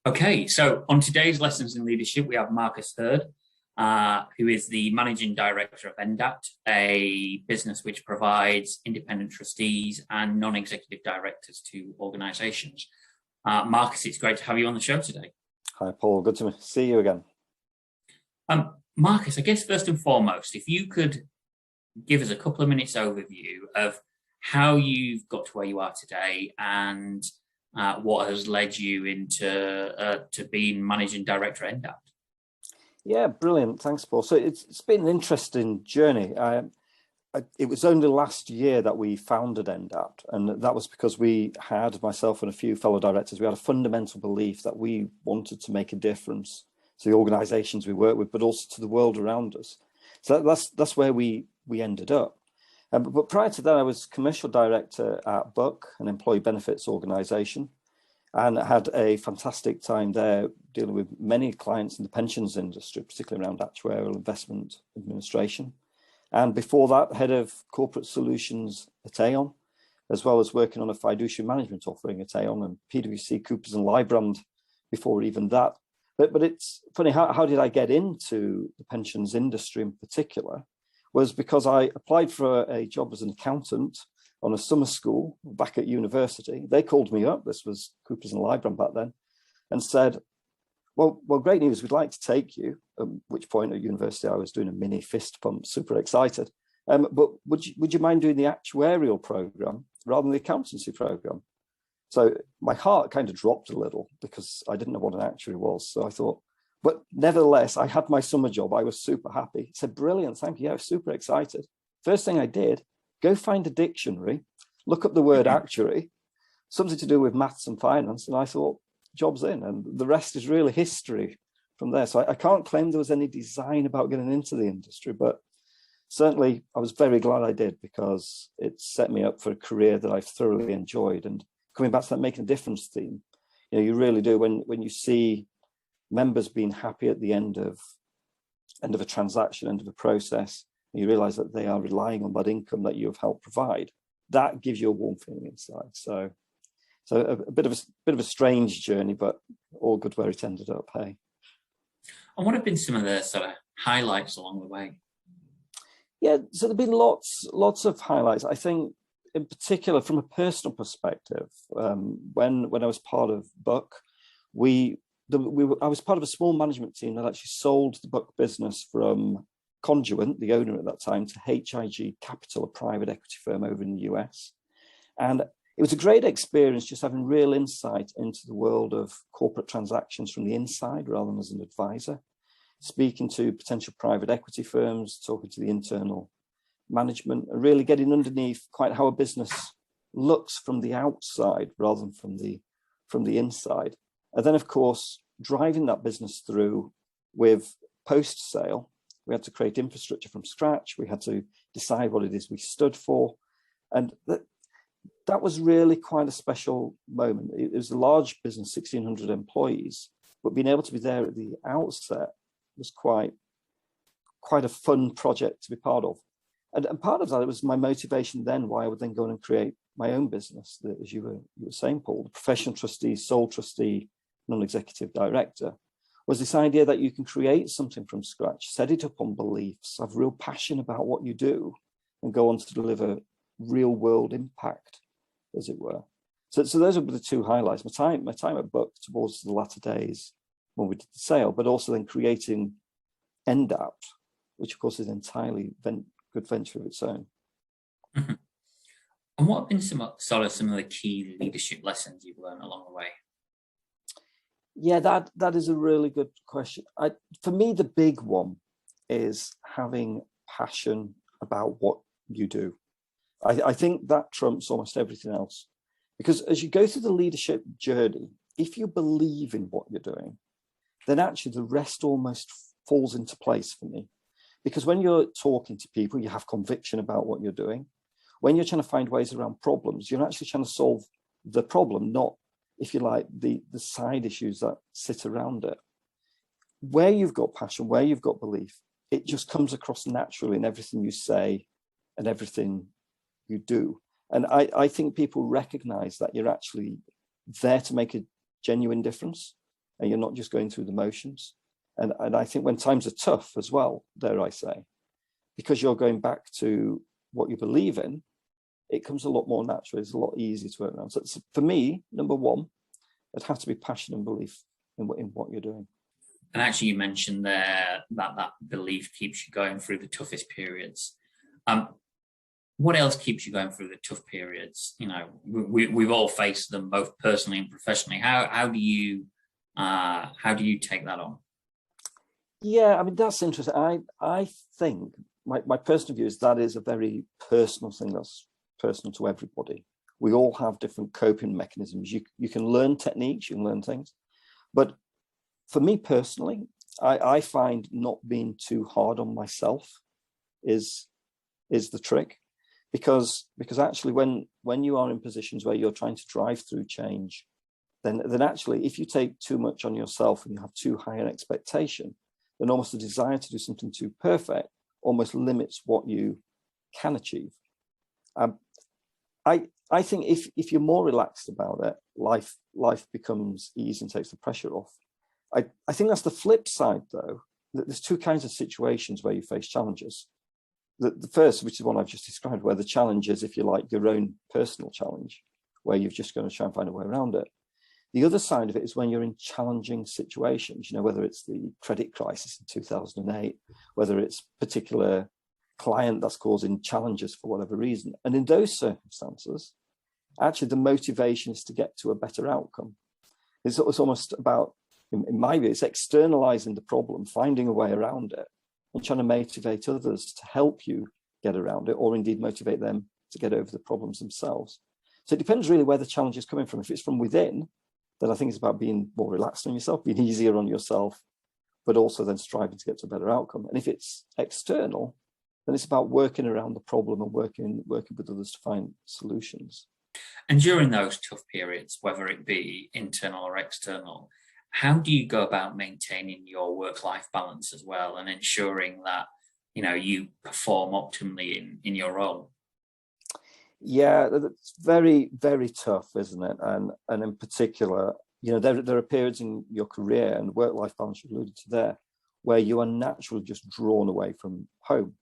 Okay, so on today's Lessons in Leadership, we have Marcus Hurd, who is the Managing Director of ndapt, a business which provides independent trustees and non-executive directors to organisations. Marcus, it's great to have you on the show today. Hi, Paul. Good to see you again. Marcus, I guess first and foremost, if you could give us a couple of minutes overview of how you've got to where you are today and what has led you into to being managing director at ndapt. Yeah, brilliant. Thanks, Paul. So it's been an interesting journey. It was only last year that we founded ndapt, and that was because we had, myself and a few fellow directors, we had a fundamental belief that we wanted to make a difference to the organisations we work with, but also to the world around us. So that's where we ended up. But prior to that, I was commercial director at Buck, an employee benefits organisation, and had a fantastic time there dealing with many clients in the pensions industry, particularly around actuarial investment administration. And before that, head of corporate solutions at Aon, as well as working on a fiduciary management offering at Aon and PwC, Coopers and Lybrand before even that. But it's funny, how did I get into the pensions industry in particular? Was because I applied for a job as an accountant on a summer school back at university. They called me up, this was Coopers and Lybrand back then, and said, well, great news, we'd like to take you. At which point at university I was doing a mini fist pump, super excited. But would you mind doing the actuarial program rather than the accountancy program? So my heart kind of dropped a little because I didn't know what an actuary was. So I thought, but nevertheless, I had my summer job. I was super happy. He said, brilliant, thank you. Yeah, I was super excited. First thing I did, go find a dictionary, look up the word actuary, something to do with maths and finance. And I thought, job's in. And the rest is really history from there. So I can't claim there was any design about getting into the industry, but certainly I was very glad I did because it set me up for a career that I've thoroughly enjoyed. And coming back to that making a difference theme, you really do when you see members being happy at the end of a transaction, end of a process, and you realize that they are relying on that income that you have helped provide. That gives you a warm feeling inside. So a bit of a strange journey, but all good where it ended up. Hey. And what have been some of the sort of highlights along the way? Yeah, so there've been lots of highlights. I think, in particular, from a personal perspective, when I was part of Buck, I was part of a small management team that actually sold the Buck business from Conduent, the owner at that time, to HIG Capital, a private equity firm over in the US. And it was a great experience just having real insight into the world of corporate transactions from the inside rather than as an advisor, speaking to potential private equity firms, talking to the internal management, and really getting underneath quite how a business looks from the outside rather than from the inside. And then, of course, driving that business through with post-sale. We had to create infrastructure from scratch. We had to decide what it is we stood for. And that was really quite a special moment. It was a large business, 1,600 employees, but being able to be there at the outset was quite a fun project to be part of. And part of that, it was my motivation then, why I would then go on and create my own business, as you were saying, Paul, the professional trustee, sole trustee, non-executive director, was this idea that you can create something from scratch, set it up on beliefs, have real passion about what you do, and go on to deliver real world impact, as it were. So those are the two highlights. My time at Buck towards the latter days when we did the sale, but also then creating ndapt, which of course is an entirely good venture of its own. Mm-hmm. And what have been some of the key leadership lessons you've learned along the way? Yeah, that is a really good question. For me, the big one is having passion about what you do. I think that trumps almost everything else. Because as you go through the leadership journey, if you believe in what you're doing, then actually the rest almost falls into place for me. Because when you're talking to people, you have conviction about what you're doing. When you're trying to find ways around problems, you're actually trying to solve the problem, not, if you like, the side issues that sit around it. Where you've got passion, where you've got belief, it just comes across naturally in everything you say and everything you do. And I think people recognize that you're actually there to make a genuine difference. and you're not just going through the motions. And I think when times are tough as well, dare I say, because you're going back to what you believe in, it comes a lot more natural. It's a lot easier to work around. So for me, number one, it has to be passion and belief in what you're doing. And actually, you mentioned there that belief keeps you going through the toughest periods. What else keeps you going through the tough periods? You know, we've all faced them, both personally and professionally. How do you take that on? Yeah, I mean, that's interesting. I think my personal view is that is a very personal thing. That's personal to everybody. We all have different coping mechanisms. You can learn techniques, you can learn things, but for me personally, I find not being too hard on myself is the trick, because actually when you are in positions where you're trying to drive through change, then actually if you take too much on yourself and you have too high an expectation, then almost the desire to do something too perfect almost limits what you can achieve. I think if you're more relaxed about it, life becomes easy and takes the pressure off. I think that's the flip side, though, that there's two kinds of situations where you face challenges. The first, which is one I've just described, where the challenge is, if you like, your own personal challenge, where you've just got to try and find a way around it. The other side of it is when you're in challenging situations, you know, whether it's the credit crisis in 2008, whether it's a particular client that's causing challenges for whatever reason. And in those circumstances, actually the motivation is to get to a better outcome. It's almost about, in my view, it's externalizing the problem, finding a way around it, and trying to motivate others to help you get around it, or indeed motivate them to get over the problems themselves. So it depends really where the challenge is coming from. If it's from within, then I think it's about being more relaxed on yourself, being easier on yourself, but also then striving to get to a better outcome. And if it's external, then it's about working around the problem and working with others to find solutions. And during those tough periods, whether it be internal or external, how do you go about maintaining your work-life balance as well, and ensuring that, you know, you perform optimally in your role? Yeah, it's very, very tough, isn't it? And in particular, you know, there are periods in your career, and work-life balance you alluded to there, where you are naturally just drawn away from home.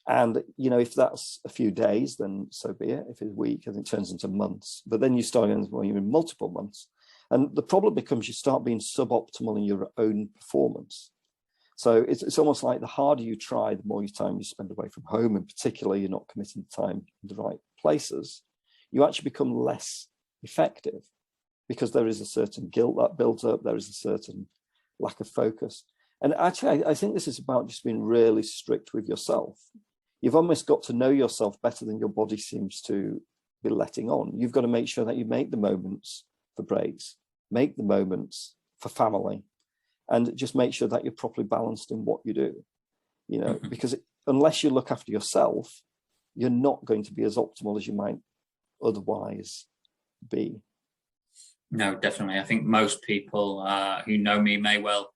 And, you know, if that's a few days, then so be it. If it's a week, and it turns into months. But then you start when you're in multiple months. And the problem becomes you start being suboptimal in your own performance. So it's almost like the harder you try, the more time you spend away from home. In particular, you're not committing the time in the right places. You actually become less effective because there is a certain guilt that builds up. There is a certain lack of focus. And actually, I think this is about just being really strict with yourself. You've almost got to know yourself better than your body seems to be letting on. You've got to make sure that you make the moments for breaks, make the moments for family, and just make sure that you're properly balanced in what you do, you know, because unless you look after yourself, you're not going to be as optimal as you might otherwise be. No, definitely. I think most people who know me may well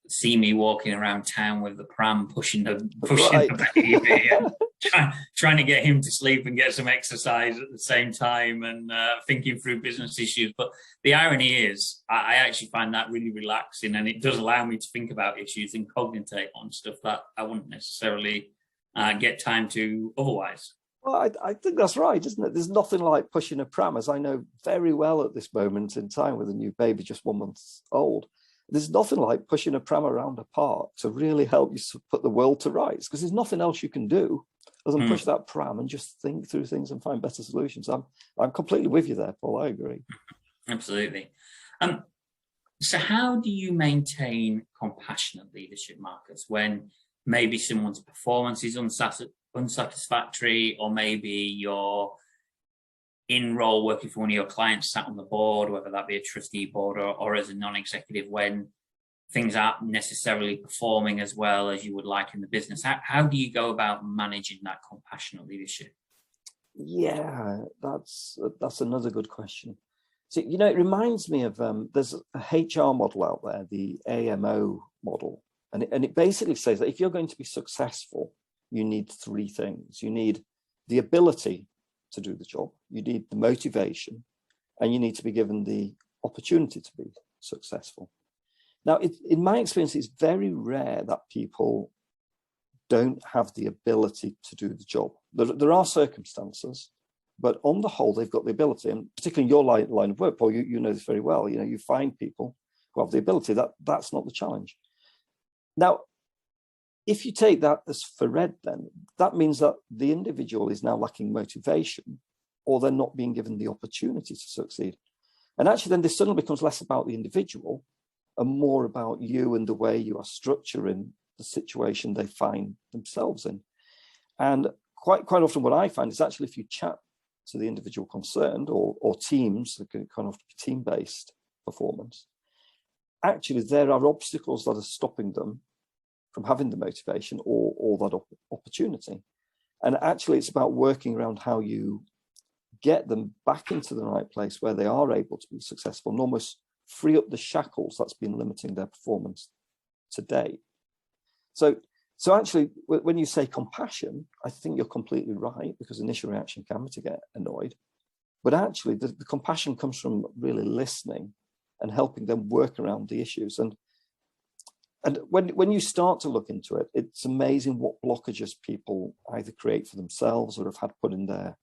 see me walking around town with the pram, pushing the baby, and trying to get him to sleep and get some exercise at the same time, and thinking through business issues. But the irony is, I actually find that really relaxing, and it does allow me to think about issues and cogitate on stuff that I wouldn't necessarily get time to otherwise. Well, I think that's right, isn't it? There's nothing like pushing a pram, as I know very well at this moment in time with a new baby just 1 month old. There's nothing like pushing a pram around a park to really help you put the world to rights, because there's nothing else you can do other than push that pram and just think through things and find better solutions. I'm completely with you there, Paul. I agree. Absolutely. So how do you maintain compassionate leadership, Marcus, when maybe someone's performance is unsatisfactory, or maybe you're in role working for one of your clients sat on the board, whether that be a trustee board or as a non-executive, when things aren't necessarily performing as well as you would like in the business? How do you go about managing that compassionate leadership? Yeah, that's another good question. So, you know, it reminds me of, there's a HR model out there, the AMO model. And it basically says that if you're going to be successful, you need three things. You need the ability to do the job, you need the motivation, and you need to be given the opportunity to be successful. Now, in my experience, it's very rare that people don't have the ability to do the job. There are circumstances, but on the whole, they've got the ability. And particularly in your line of work, Paul, you know this very well. You know, you find people who have the ability. That's not the challenge. Now, if you take that as for red, then that means that the individual is now lacking motivation, or they're not being given the opportunity to succeed. And actually, then this suddenly becomes less about the individual and more about you and the way you are structuring the situation they find themselves in. And quite often what I find is actually if you chat to the individual concerned or teams, kind of team-based performance, actually there are obstacles that are stopping them from having the motivation or that opportunity. And actually it's about working around how you get them back into the right place where they are able to be successful and almost free up the shackles that's been limiting their performance to date. So actually, when you say compassion, I think you're completely right, because the initial reaction can be to get annoyed. But actually, the compassion comes from really listening and helping them work around the issues. And when you start to look into it, it's amazing what blockages people either create for themselves or have had put in their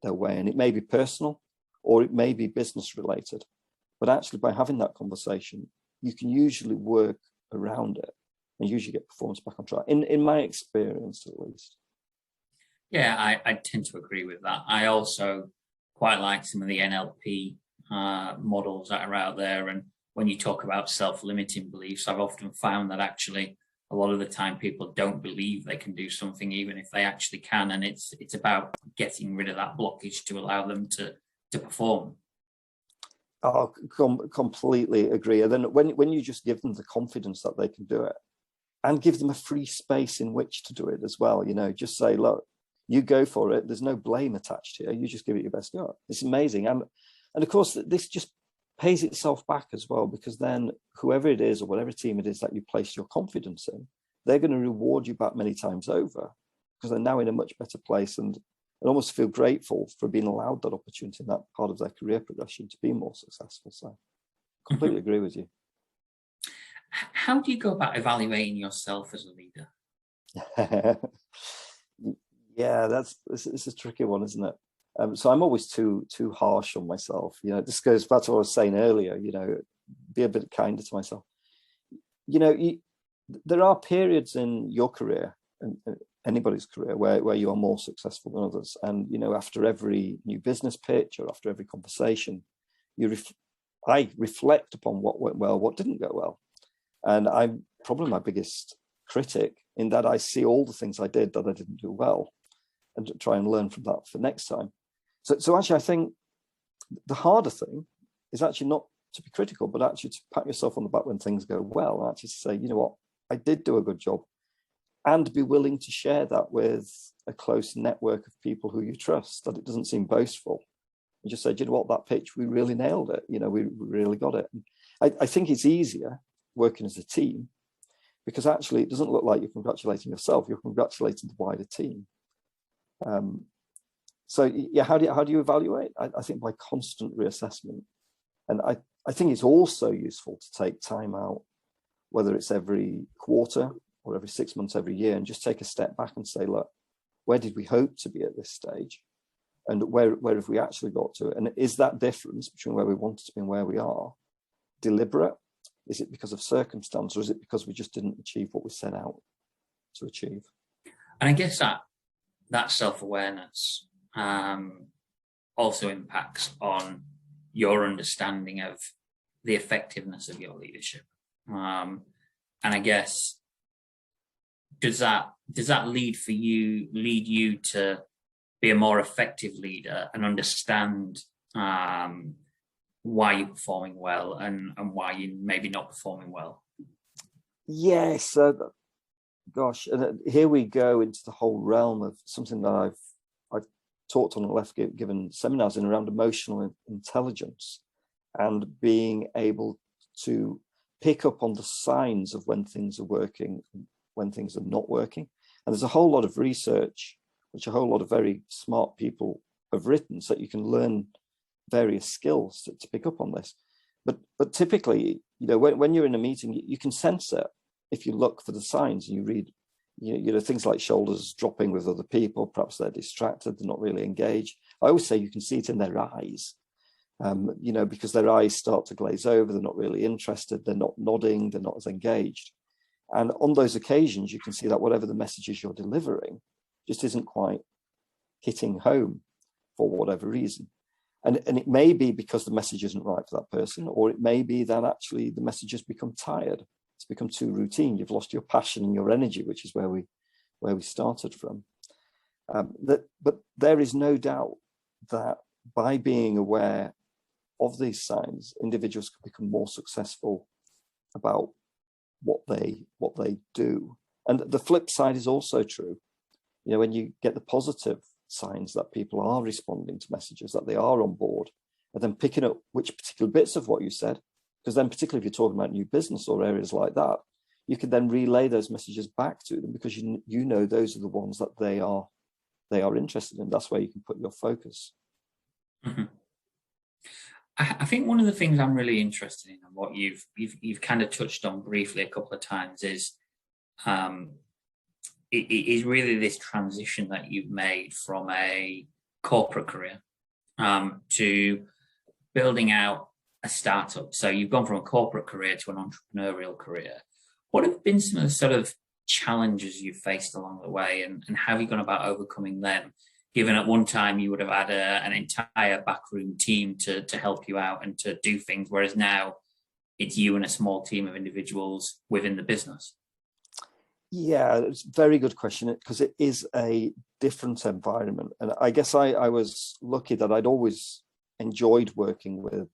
way. And it may be personal or it may be business related. But actually, by having that conversation, you can usually work around it and usually get performance back on track, in my experience at least. Yeah, I tend to agree with that. I also quite like some of the NLP models that are out there. And when you talk about self-limiting beliefs, I've often found that actually a lot of the time people don't believe they can do something, even if they actually can. And it's about getting rid of that blockage to allow them to perform. Oh, completely agree. And then when you just give them the confidence that they can do it, and give them a free space in which to do it as well. You know, just say, look, you go for it. There's no blame attached here. You just give it your best go. It's amazing. And of course, this just pays itself back as well, because then whoever it is or whatever team it is that you place your confidence in, they're going to reward you back many times over, because they're now in a much better place and almost feel grateful for being allowed that opportunity in that part of their career progression to be more successful. So completely agree with you. How do you go about evaluating yourself as a leader? Yeah, this is a tricky one, isn't it? So I'm always too harsh on myself. You know, this goes back to what I was saying earlier. You know, be a bit kinder to myself. You know, there are periods in your career and anybody's career where you are more successful than others. And you know, after every new business pitch or after every conversation, I reflect upon what went well, what didn't go well. And I'm probably my biggest critic in that I see all the things I did that I didn't do well and try and learn from that for next time. So actually, I think the harder thing is actually not to be critical, but actually to pat yourself on the back when things go well and actually say, you know what, I did do a good job, and be willing to share that with a close network of people who you trust, that it doesn't seem boastful. You just say, you know what, that pitch, we really nailed it. You know, we really got it. I think it's easier working as a team, because actually it doesn't look like you're congratulating yourself, you're congratulating the wider team. So yeah, how do you evaluate? I think by constant reassessment. And I think it's also useful to take time out, whether it's every quarter or every 6 months, every year, and just take a step back and say, look, where did we hope to be at this stage? And where have we actually got to? And is that difference between where we wanted to be and where we are deliberate? Is it because of circumstance, or is it because we just didn't achieve what we set out to achieve? And I guess that self-awareness also impacts on your understanding of the effectiveness of your leadership. And I guess, does that lead you to be a more effective leader and understand why you're performing well and why you're maybe not performing well? Yes, gosh, and here we go into the whole realm of something that I've taught on and left given seminars in around emotional intelligence, and being able to pick up on the signs of when things are working, when things are not working. And there's a whole lot of research, which a whole lot of very smart people have written, so that you can learn various skills to pick up on this. But typically, when you're in a meeting, you can sense it if you look for the signs and you read, things like shoulders dropping with other people. Perhaps they're distracted, they're not really engaged. I always say you can see it in their eyes, because their eyes start to glaze over. They're not really interested. They're not nodding. They're not as engaged. And on those occasions, you can see that whatever the messages you're delivering just isn't quite hitting home for whatever reason. And it may be because the message isn't right for that person, or it may be that actually the message has become tired. It's become too routine. You've lost your passion and your energy, which is where we started from. But there is no doubt that by being aware of these signs, individuals can become more successful about what they do. And the flip side is also true. When you get the positive signs that people are responding to messages, that they are on board, and then picking up which particular bits of what you said, because then particularly if you're talking about new business or areas like that, you can then relay those messages back to them, because those are the ones that they are interested in. That's where you can put your focus. Mm-hmm. I think one of the things I'm really interested in, and what you've kind of touched on briefly a couple of times, is it is really this transition that you've made from a corporate career to building out a startup. So you've gone from a corporate career to an entrepreneurial career. What have been some of the sort of challenges you've faced along the way, and how have you gone about overcoming them? Given at one time you would have had an entire backroom team to help you out and to do things, whereas now it's you and a small team of individuals within the business. Yeah, it's a very good question, because it is a different environment. And I guess I was lucky that I'd always enjoyed working with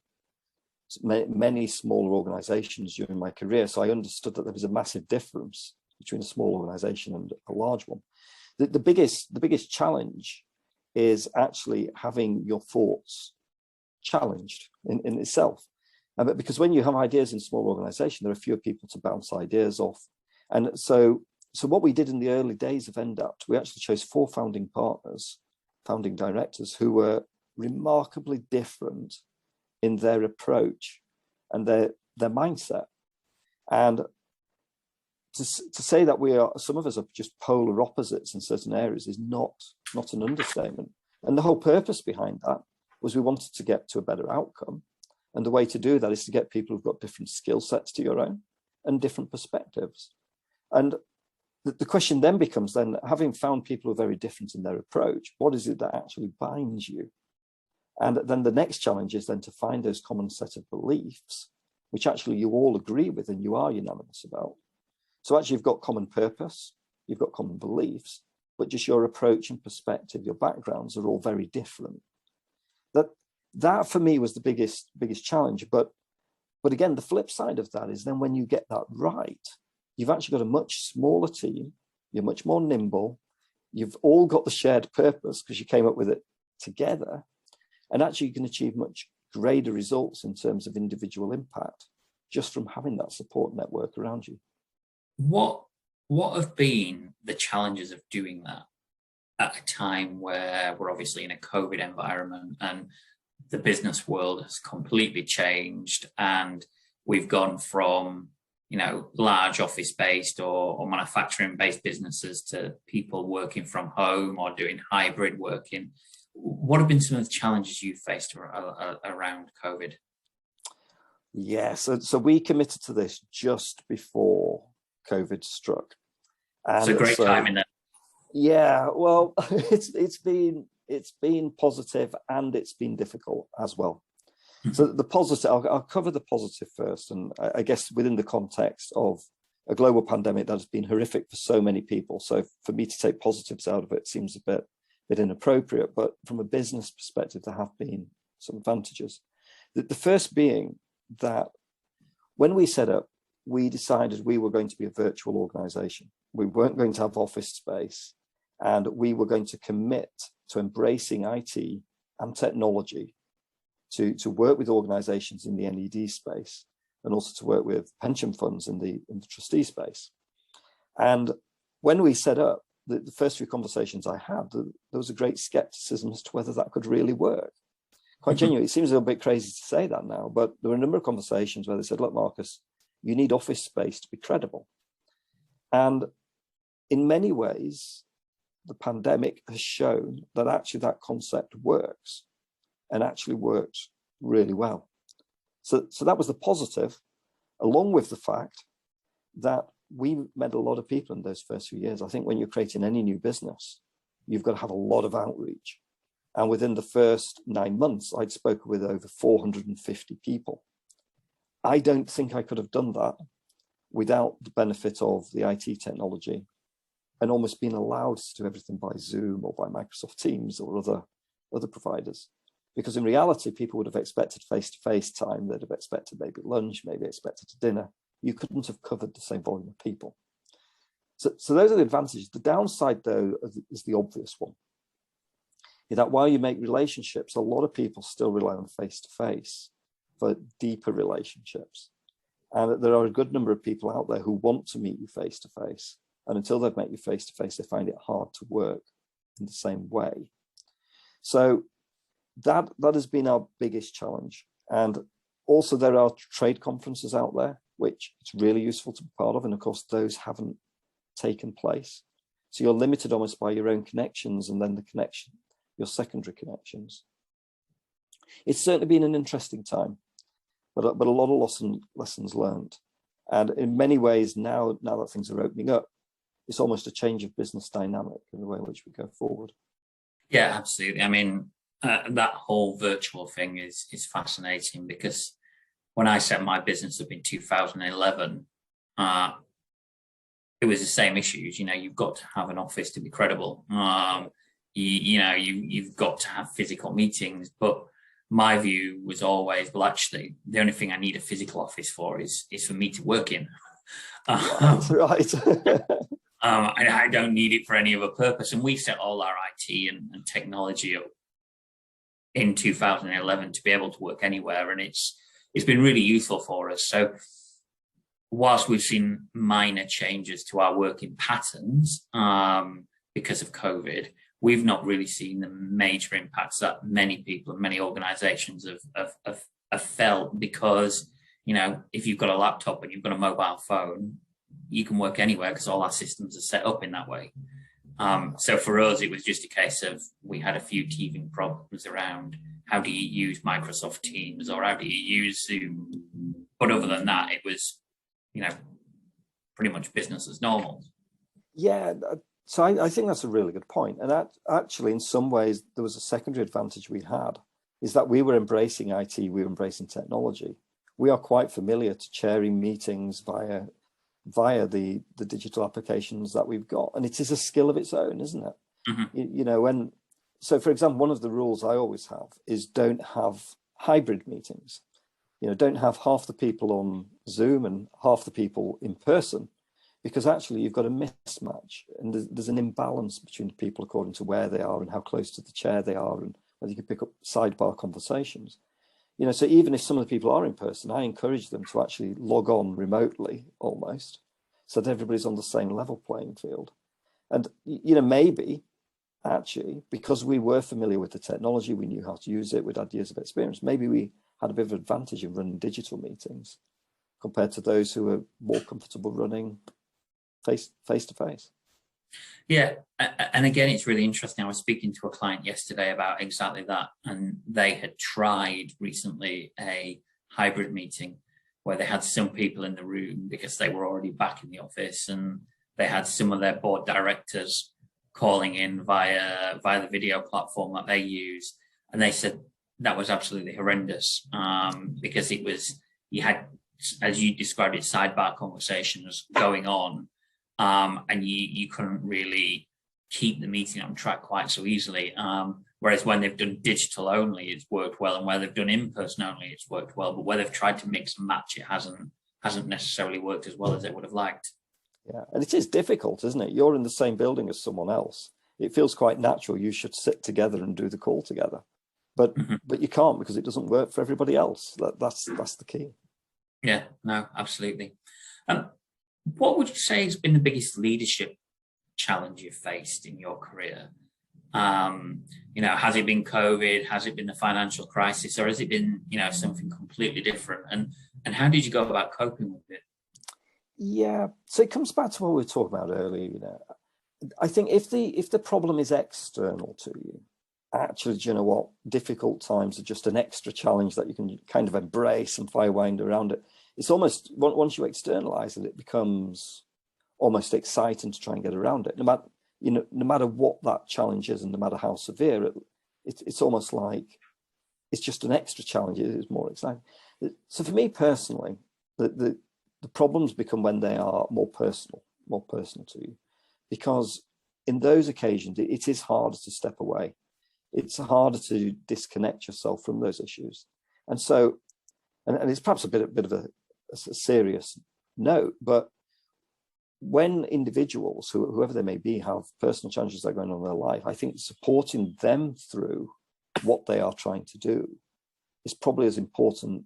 many smaller organizations during my career. So I understood that there was a massive difference between a small organization and a large one. The biggest challenge is actually having your thoughts challenged in itself. Because when you have ideas in a small organization, there are fewer people to bounce ideas off. And so what we did in the early days of ndapt, we actually chose 4 founding directors, who were remarkably different in their approach and their mindset. And to say that some of us are just polar opposites in certain areas is not an understatement. And the whole purpose behind that was we wanted to get to a better outcome. And the way to do that is to get people who've got different skill sets to your own and different perspectives. And the question then becomes, having found people who are very different in their approach, what is it that actually binds you? And then the next challenge is then to find those common set of beliefs, which actually you all agree with and you are unanimous about. So actually you've got common purpose, you've got common beliefs, but just your approach and perspective, your backgrounds are all very different. That for me was the biggest challenge. But again, the flip side of that is then when you get that right, you've actually got a much smaller team, you're much more nimble, you've all got the shared purpose because you came up with it together, and actually you can achieve much greater results in terms of individual impact just from having that support network around you. What have been the challenges of doing that at a time where we're obviously in a COVID environment and the business world has completely changed, and we've gone from large office-based or manufacturing-based businesses to people working from home or doing hybrid working? What have been some of the challenges you've faced around COVID? Yeah, so we committed to this just before COVID struck. And it's a great time in there. Yeah, well, it's been positive and it's been difficult as well. Mm-hmm. So the positive, I'll cover the positive first, and I guess within the context of a global pandemic that has been horrific for so many people. So for me to take positives out of it seems a bit inappropriate, but from a business perspective, there have been some advantages. The first being that when we set up, we decided we were going to be a virtual organization. We weren't going to have office space, and we were going to commit to embracing IT and technology to work with organizations in the NED space, and also to work with pension funds in the trustee space. And when we set up, the first few conversations I had, there was a great skepticism as to whether that could really work. quite genuinely. It seems a little bit crazy to say that now, but there were a number of conversations where they said, look, Marcus, you need office space to be credible. And in many ways, the pandemic has shown that actually that concept works, and actually works really well. So that was the positive, along with the fact that we met a lot of people in those first few years. I think when you're creating any new business, you've got to have a lot of outreach. And within the first 9 months, I'd spoken with over 450 people. I don't think I could have done that without the benefit of the IT technology and almost being allowed to do everything by Zoom or by Microsoft Teams or other providers. Because in reality, people would have expected face-to-face time. They'd have expected maybe lunch, maybe expected a dinner. You couldn't have covered the same volume of people. So those are the advantages. The downside, though, is the obvious one. Is that while you make relationships, a lot of people still rely on face-to-face for deeper relationships. And there are a good number of people out there who want to meet you face-to-face. And until they've met you face-to-face, they find it hard to work in the same way. So that has been our biggest challenge. And also there are trade conferences out there, which it's really useful to be part of. And of course, those haven't taken place. So you're limited almost by your own connections and then your secondary connections. It's certainly been an interesting time, but a lot of lessons learned. And in many ways, now that things are opening up, it's almost a change of business dynamic in the way in which we go forward. Yeah, absolutely. I mean, that whole virtual thing is fascinating, because when I set my business up in 2011, it was the same issues. You've got to have an office to be credible. You've got to have physical meetings. But my view was always, well, actually, the only thing I need a physical office for is for me to work in. Right. And I don't need it for any other purpose. And we set all our IT and technology up in 2011 to be able to work anywhere. And it's been really useful for us. So whilst we've seen minor changes to our working patterns because of COVID, we've not really seen the major impacts that many people and many organizations have felt, because, if you've got a laptop and you've got a mobile phone, you can work anywhere because all our systems are set up in that way. So for us, it was just a case of, we had a few teething problems around how do you use Microsoft Teams or how do you use Zoom? But other than that, it was, pretty much business as normal. Yeah, so I think that's a really good point. And that actually, in some ways, there was a secondary advantage we had, is that we were embracing IT, we were embracing technology. We are quite familiar to chairing meetings via the digital applications that we've got. And it is a skill of its own, isn't it? Mm-hmm. So for example, one of the rules I always have is don't have hybrid meetings. Don't have half the people on Zoom and half the people in person, because actually you've got a mismatch and there's an imbalance between the people according to where they are and how close to the chair they are and whether you can pick up sidebar conversations. So even if some of the people are in person, I encourage them to actually log on remotely almost, so that everybody's on the same level playing field. And, maybe actually, because we were familiar with the technology, we knew how to use it, we'd had years of experience, maybe we had a bit of advantage in running digital meetings compared to those who are more comfortable running face to face. Yeah, and again, it's really interesting. I was speaking to a client yesterday about exactly that, and they had tried recently a hybrid meeting where they had some people in the room because they were already back in the office, and they had some of their board directors calling in via the video platform that they use, and they said that was absolutely horrendous, because you had, as you described it, sidebar conversations going on. And you couldn't really keep the meeting on track quite so easily. Whereas when they've done digital only, it's worked well, and where they've done in-person only, it's worked well. But where they've tried to mix and match, it hasn't necessarily worked as well as they would have liked. Yeah, and it is difficult, isn't it? You're in the same building as someone else. It feels quite natural. You should sit together and do the call together, but you can't, because it doesn't work for everybody else. That's the key. Yeah, no, absolutely. What would you say has been the biggest leadership challenge you've faced in your career? Has it been COVID? Has it been the financial crisis, or has it been, something completely different? And how did you go about coping with it? Yeah, so it comes back to what we were talking about earlier. I think if the problem is external to you, actually, do you know what? Difficult times are just an extra challenge that you can kind of embrace and firewind around it. It's almost, once you externalize it, it becomes almost exciting to try and get around it. No matter what that challenge is, and no matter how severe, it's almost like it's just an extra challenge. It is more exciting. So for me personally, the problems become when they are more personal to you, because in those occasions it is harder to step away. It's harder to disconnect yourself from those issues, and so, and it's perhaps a bit of a serious note, but when individuals, whoever they may be, have personal challenges that are going on in their life, I think supporting them through what they are trying to do is probably as important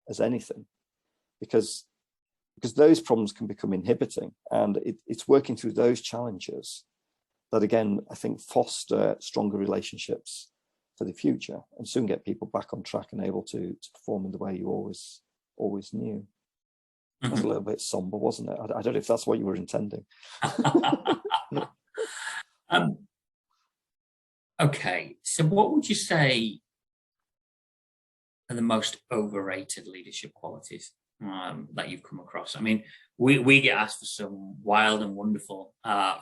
as anything, because those problems can become inhibiting, and it's working through those challenges that, again, I think foster stronger relationships for the future and soon get people back on track and able to perform in the way you always knew. That was a little bit somber, wasn't it? I don't know if that's what you were intending. Okay, so what would you say are the most overrated leadership qualities that you've come across? I mean, we get asked for some wild and wonderful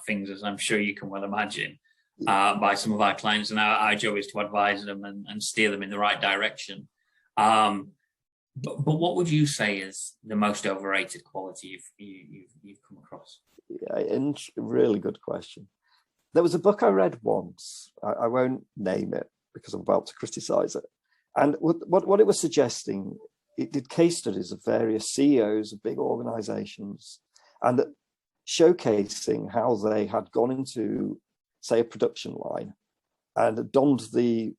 things, as I'm sure you can well imagine, by some of our clients, and our job is to advise them and steer them in the right direction. But what would you say is the most overrated quality you've come across? Yeah, really good question. There was a book I read once. I won't name it because I'm about to criticize it. And what it was suggesting, it did case studies of various CEOs of big organizations and showcasing how they had gone into, say, a production line and donned the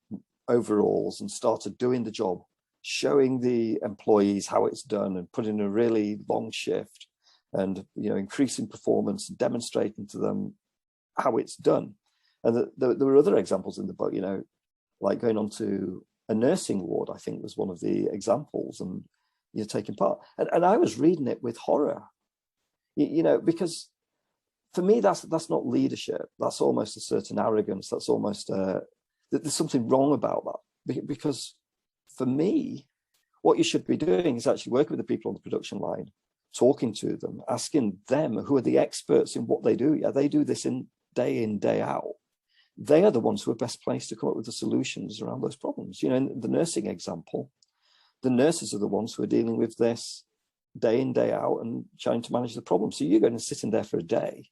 overalls and started doing the job, showing the employees how it's done and putting in a really long shift and, increasing performance and demonstrating to them how it's done. And there were other examples in the book, like going on to a nursing ward, I think was one of the examples, and you're taking part. And I was reading it with horror, because for me, that's not leadership. That's almost a certain arrogance. That's almost there's something wrong about that, because for me, what you should be doing is actually working with the people on the production line, talking to them, asking them who are the experts in what they do. Yeah, they do this in, day out. They are the ones who are best placed to come up with the solutions around those problems. In the nursing example, the nurses are the ones who are dealing with this day in, day out and trying to manage the problem. So you're going to sit in there for a day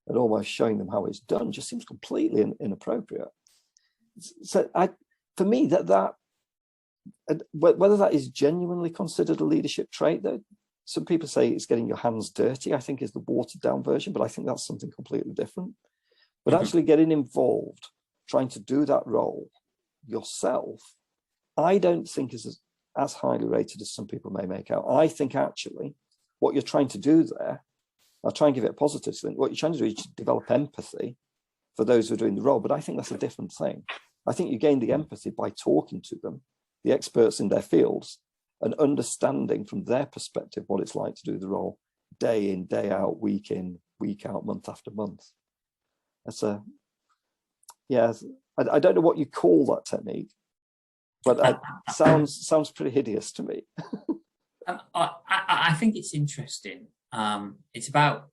and almost showing them how it's done just seems completely inappropriate. So for me, that whether that is genuinely considered a leadership trait, though, some people say it's getting your hands dirty, I think is the watered down version, but I think that's something completely different. But actually getting involved, trying to do that role yourself, I don't think is as highly rated as some people may make out. I think actually what you're trying to do there, I'll try and give it a positive thing. What you're trying to do is develop empathy for those who are doing the role, but I think that's a different thing. I think you gain the empathy by talking to them, the experts in their fields, and understanding from their perspective what it's like to do the role day in, day out, week in, week out, month after month. That's I don't know what you call that technique, but it sounds pretty hideous to me. I think it's interesting. It's about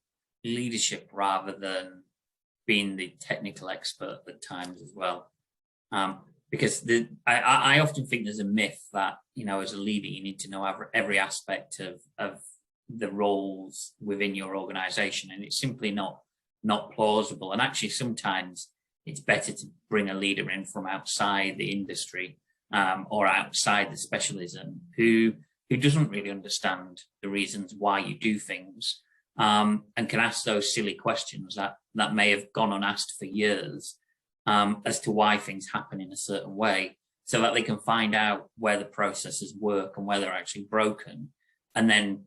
leadership rather than being the technical expert at times as well. Because I often think there's a myth that, as a leader, you need to know every aspect of the roles within your organization, and it's simply not plausible. And actually, sometimes it's better to bring a leader in from outside the industry or outside the specialism who doesn't really understand the reasons why you do things and can ask those silly questions that may have gone unasked for years as to why things happen in a certain way, so that they can find out where the processes work and where they're actually broken, and then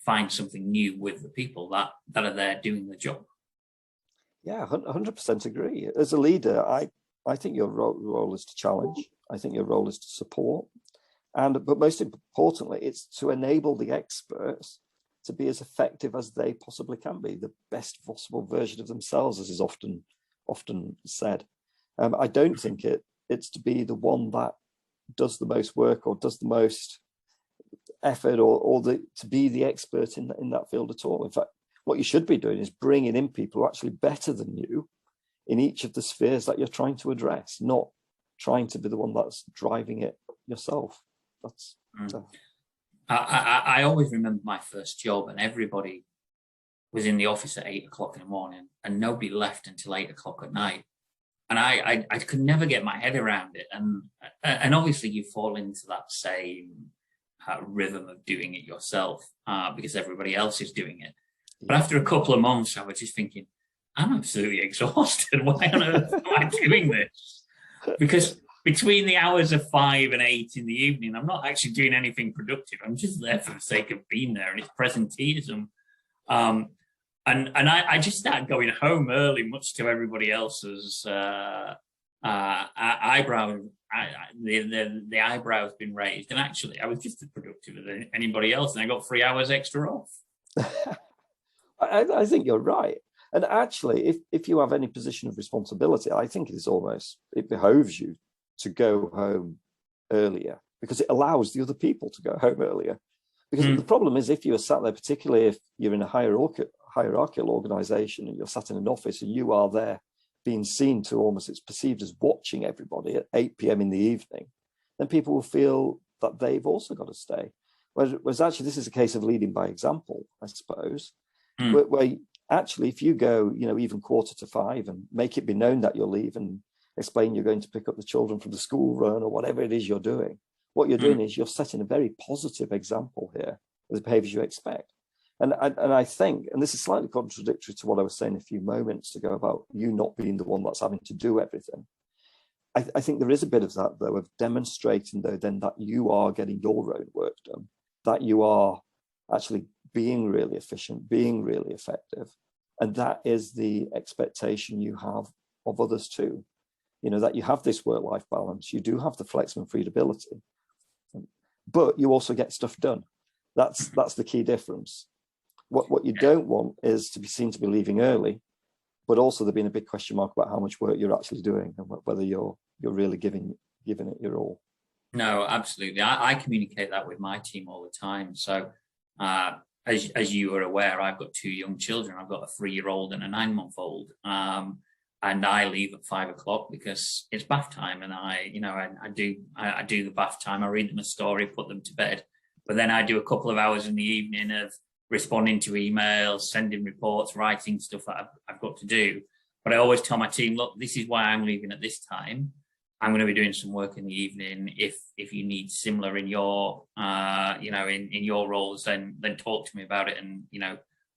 find something new with the people that are there doing the job. Yeah, 100% agree. As a leader, I I think your role is to challenge. I think your role is to support. But most importantly, it's to enable the experts to be as effective as they possibly can be, the best possible version of themselves, as is often said. I don't think it's to be the one that does the most work or does the most effort or to be the expert in that field at all. In fact, what you should be doing is bringing in people who are actually better than you in each of the spheres that you're trying to address, not trying to be the one that's driving it yourself. That's I always remember my first job, and everybody was in the office at 8 o'clock in the morning and nobody left until 8 o'clock at night. And I could never get my head around it. And obviously you fall into that same rhythm of doing it yourself because everybody else is doing it. But after a couple of months, I was just thinking, I'm absolutely exhausted. Why on earth am I doing this? Because between the hours of 5 and 8 in the evening, I'm not actually doing anything productive. I'm just there for the sake of being there, and it's presenteeism. And I just started going home early, much to everybody else's eyebrow. The eyebrows been raised, and actually, I was just as productive as anybody else, and I got 3 hours extra off. I think you're right. And actually, if you have any position of responsibility, I think it behoves you to go home earlier, because it allows the other people to go home earlier. Because the problem is, if you are sat there, particularly if you're in a hierarchical organization and you're sat in an office and you are there being seen to almost, it's perceived as watching everybody at 8 p.m. in the evening, then people will feel that they've also got to stay. Whereas actually, this is a case of leading by example, I suppose, where actually, if you go, even 4:45 and make it be known that you'll leave and explain you're going to pick up the children from the school run or whatever it is you're doing, what you're doing is you're setting a very positive example here of the behaviors you expect. And I think, and this is slightly contradictory to what I was saying a few moments ago about you not being the one that's having to do everything. I think there is a bit of that, though, of demonstrating, though, then that you are getting your own work done, that you are actually being really efficient, being really effective. And that is the expectation you have of others too. That you have this work-life balance, you do have the flex and freedability, but you also get stuff done. That's the key difference. What you don't want is to be seen to be leaving early, but also there being a big question mark about how much work you're actually doing and whether you're really giving it your all. No, absolutely. I communicate that with my team all the time. So as you are aware, I've got 2 young children. I've got a 3-year-old and a 9-month-old. And I leave at 5 o'clock because it's bath time, and I do the bath time. I read them a story, put them to bed, but then I do a couple of hours in the evening of responding to emails, sending reports, writing stuff that I've got to do. But I always tell my team, look, this is why I'm leaving at this time. I'm going to be doing some work in the evening. If you need similar in your in your roles, then talk to me about it, and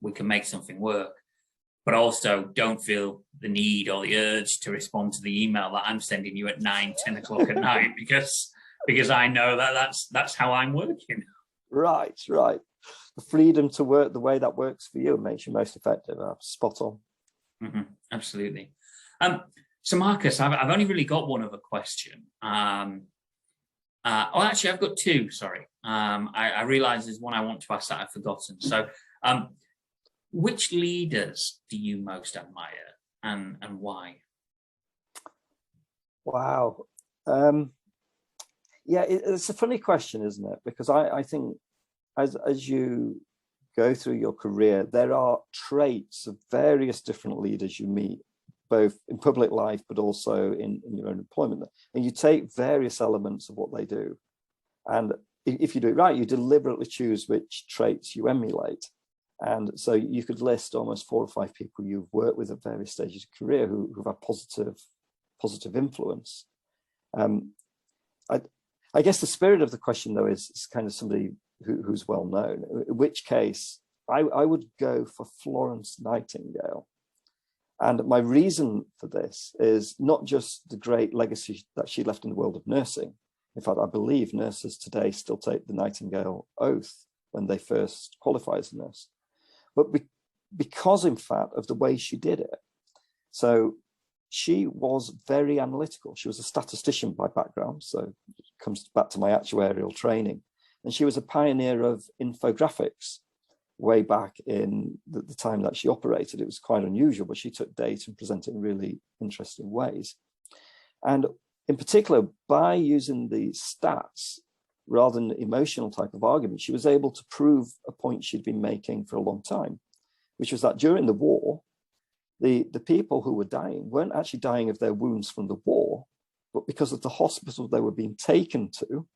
we can make something work. But also don't feel the need or the urge to respond to the email that I'm sending you at 9, 10 o'clock at night, because I know that's how I'm working. Right. The freedom to work the way that works for you and makes you most effective. Spot on. Absolutely. So Marcus, I've only really got one other question. Actually, I've got 2. Sorry. I realise there's one I want to ask that I've forgotten. So, which leaders do you most admire, and why? Wow. It's a funny question, isn't it? Because I think as you go through your career, there are traits of various different leaders you meet, both in public life, but also in your own employment. And you take various elements of what they do. And if you do it right, you deliberately choose which traits you emulate. And so you could list almost 4 or 5 people you've worked with at various stages of career who've had positive influence. I guess the spirit of the question, though, is kind of somebody who's well known, in which case I would go for Florence Nightingale. And my reason for this is not just the great legacy that she left in the world of nursing. In fact, I believe nurses today still take the Nightingale oath when they first qualify as a nurse, but because, in fact, of the way she did it. So she was very analytical. She was a statistician by background, so it comes back to my actuarial training. And she was a pioneer of infographics way back in the time that she operated. It was quite unusual, but she took data and presented it in really interesting ways. And in particular, by using the stats rather than emotional type of argument, she was able to prove a point she'd been making for a long time, which was that during the war, the people who were dying weren't actually dying of their wounds from the war, but because of the hospital they were being taken to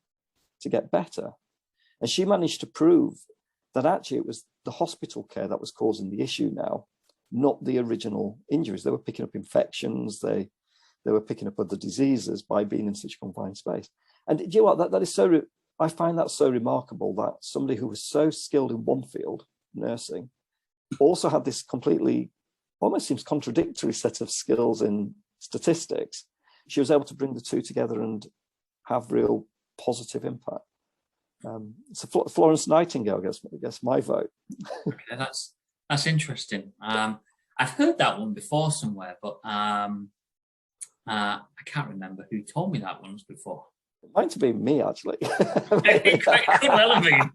get better. And she managed to prove that actually it was the hospital care that was causing the issue now, not the original injuries. They were picking up infections, they were picking up other diseases by being in such a confined space. And do you know what, that is so, I find that so remarkable that somebody who was so skilled in one field, nursing, also had this completely, almost seems contradictory set of skills in statistics. She was able to bring the two together and have real positive impact. So Florence Nightingale, I guess my vote. Okay, that's interesting. I've heard that one before somewhere, but I can't remember who told me that once before. It might have been me, actually. It could well have been.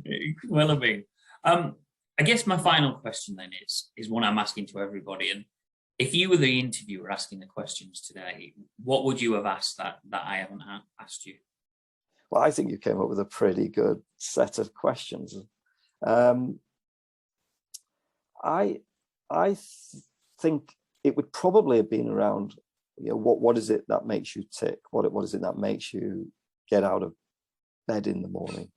It could well have been. I guess my final question then is one I'm asking to everybody. And if you were the interviewer asking the questions today, what would you have asked that I haven't asked you? Well, I think you came up with a pretty good set of questions. I think it would probably have been around, you know, what is it that makes you tick? What is it that makes you get out of bed in the morning?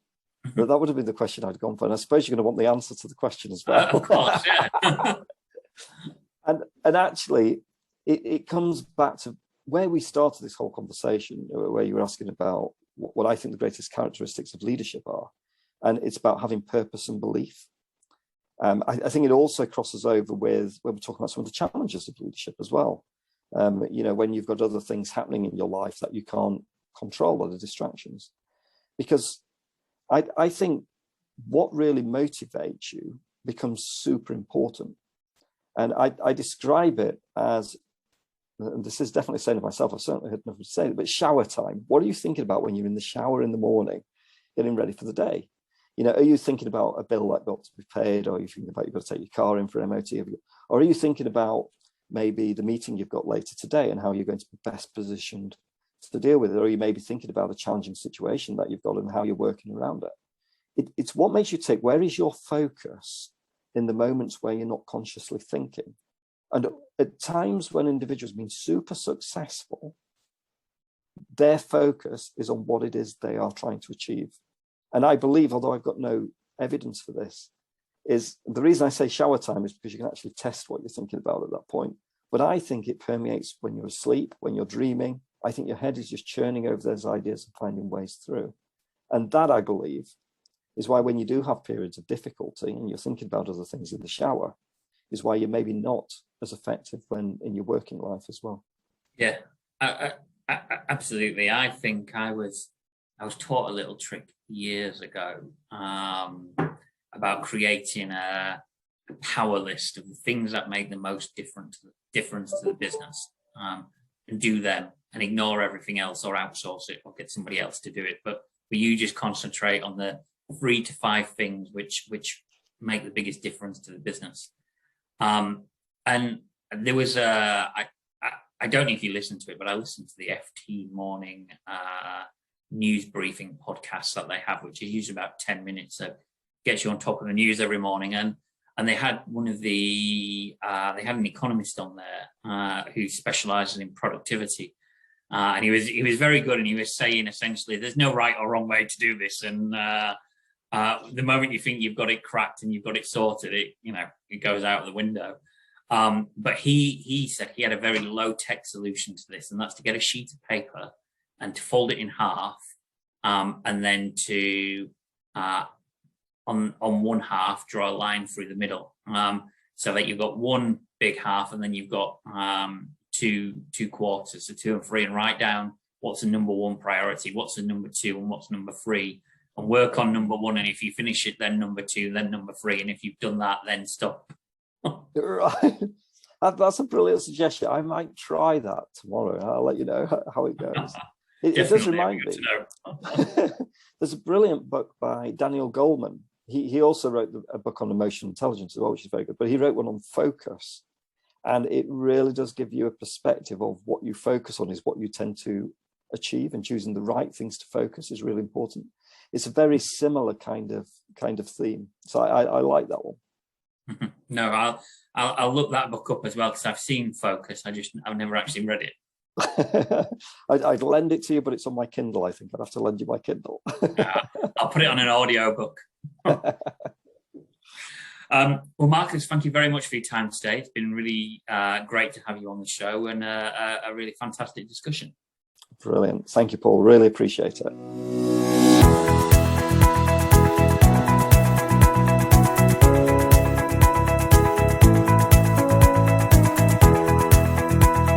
But that would have been the question I'd gone for. And I suppose you're going to want the answer to the question as well. Of course, yeah. and actually, it comes back to where we started this whole conversation, where you were asking about what I think the greatest characteristics of leadership are. And it's about having purpose and belief. I think it also crosses over with when we're talking about some of the challenges of leadership as well. You know, when you've got other things happening in your life that you can't control, other distractions. Because I think what really motivates you becomes super important. And I describe it as, and this is definitely saying to myself, I've certainly heard nothing to say, but shower time. What are you thinking about when you're in the shower in the morning, getting ready for the day? You know, are you thinking about a bill that got to be paid, or are you thinking about you've got to take your car in for MOT? Or are you thinking about maybe the meeting you've got later today and how you're going to be best positioned to deal with it? Or you may be thinking about a challenging situation that you've got and how you're working around it. It's what makes you tick. Where is your focus in the moments where you're not consciously thinking? And at times when individuals have been super successful, their focus is on what it is they are trying to achieve. And I believe, although I've got no evidence for this, is the reason I say shower time is because you can actually test what you're thinking about at that point. But I think it permeates when you're asleep, when you're dreaming. I think your head is just churning over those ideas and finding ways through. And that, I believe, is why when you do have periods of difficulty and you're thinking about other things in the shower, is why you're maybe not as effective when in your working life as well. Yeah, I absolutely. I think I was taught a little trick years ago about creating a power list of the things that make the most difference to the business, and do them and ignore everything else, or outsource it or get somebody else to do it. But you just concentrate on the 3 to 5 things which make the biggest difference to the business. And there was I don't know if you listen to it, but I listened to the FT morning news briefing podcast that they have, which is usually about 10 minutes. So gets you on top of the news every morning. And they had they had an economist on there who specializes in productivity. And he was very good. And he was saying essentially, there's no right or wrong way to do this. And the moment you think you've got it cracked and you've got it sorted, it goes out of the window. But he said he had a very low tech solution to this, and that's to get a sheet of paper and to fold it in half, and then to on one half draw a line through the middle, so that you've got one big half and then you've got two quarters, so 2 and 3, and write down what's the number 1 priority, what's the number 2, and what's number 3, and work on number 1. And if you finish it, then number 2, then number 3, and if you've done that, then stop. Right. That's a brilliant suggestion. I might try that tomorrow. I'll let you know how it goes. It does remind me. There's a brilliant book by Daniel Goleman. He also wrote a book on emotional intelligence as well, which is very good. But he wrote one on focus. And it really does give you a perspective of what you focus on is what you tend to achieve, and choosing the right things to focus is really important. It's a very similar kind of theme. So I like that one. No, I'll look that book up as well, because I've seen Focus. I've never actually read it. I'd lend it to you, but it's on my Kindle. I think I'd have to lend you my Kindle. I'll put it on an audio book. Well, Marcus, thank you very much for your time today. It's been really great to have you on the show, and a really fantastic discussion. Brilliant. Thank you, Paul. Really appreciate it.